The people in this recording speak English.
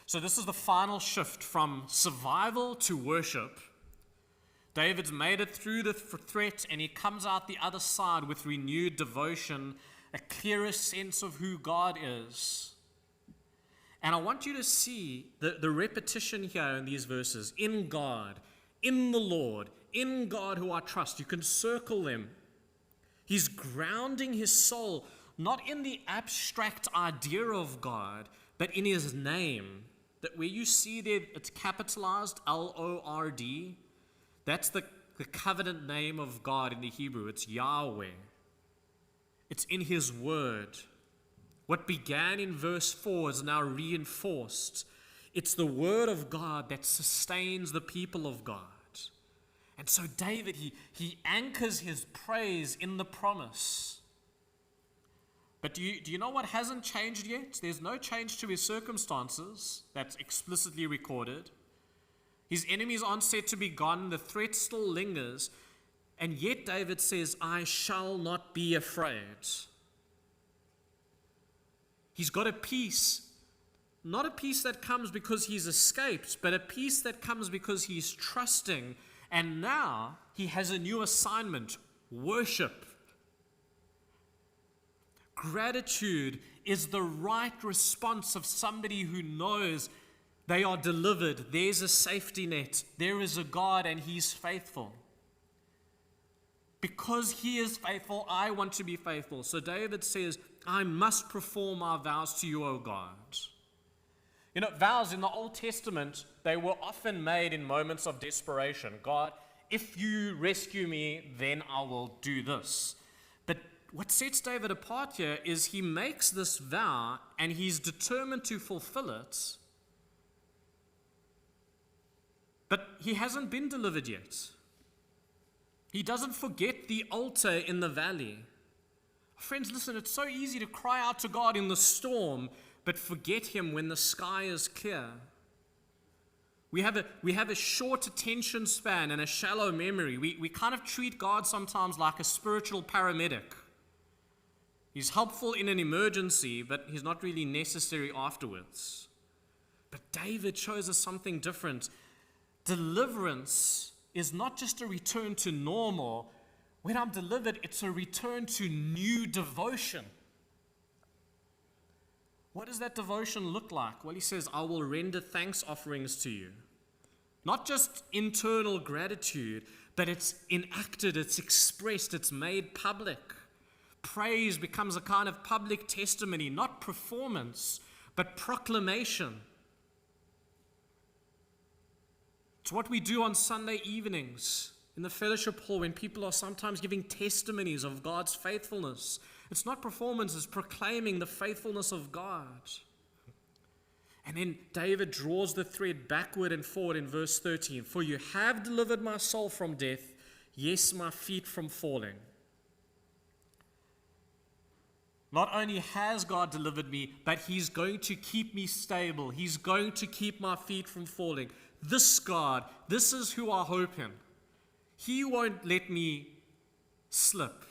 So this is the final shift from survival to worship. David's made it through the threat, and he comes out the other side with renewed devotion, a clearer sense of who God is. And I want you to see the repetition here in these verses. In God, in the Lord, in God who I trust. You can circle them. He's grounding his soul not in the abstract idea of God, but in his name. That where you see there, it's capitalized, L-O-R-D. That's the covenant name of God in the Hebrew. It's Yahweh. It's in his word. What began in verse 4 is now reinforced. It's the word of God that sustains the people of God. And so David, he anchors his praise in the promise. But do you know what hasn't changed yet? There's no change to his circumstances that's explicitly recorded. His enemies aren't set to be gone. The threat still lingers. And yet David says, I shall not be afraid. He's got a peace, not a peace that comes because he's escaped, but a peace that comes because he's trusting. And now he has a new assignment, worship. Gratitude is the right response of somebody who knows they are delivered. There's a safety net. There is a God and he's faithful. Because he is faithful, I want to be faithful. So David says, I must perform my vows to you, O God. You know, vows in the Old Testament, they were often made in moments of desperation. God, if you rescue me, then I will do this. But what sets David apart here is he makes this vow and he's determined to fulfill it. But he hasn't been delivered yet. He doesn't forget the altar in the valley. Friends, listen, it's so easy to cry out to God in the storm, but forget him when the sky is clear. We have a short attention span and a shallow memory. We kind of treat God sometimes like a spiritual paramedic. He's helpful in an emergency, but he's not really necessary afterwards. But David shows us something different. Deliverance is not just a return to normal. When I'm delivered, it's a return to new devotion. What does that devotion look like? Well, he says, I will render thanks offerings to you. Not just internal gratitude, but it's enacted, it's expressed, it's made public. Praise becomes a kind of public testimony, not performance, but proclamation. It's what we do on Sunday evenings in the fellowship hall when people are sometimes giving testimonies of God's faithfulness. It's not performance, it's proclaiming the faithfulness of God. And then David draws the thread backward and forward in verse 13. For you have delivered my soul from death, yes, my feet from falling. Not only has God delivered me, but he's going to keep me stable. He's going to keep my feet from falling. This God, this is who I hope in. He won't let me slip.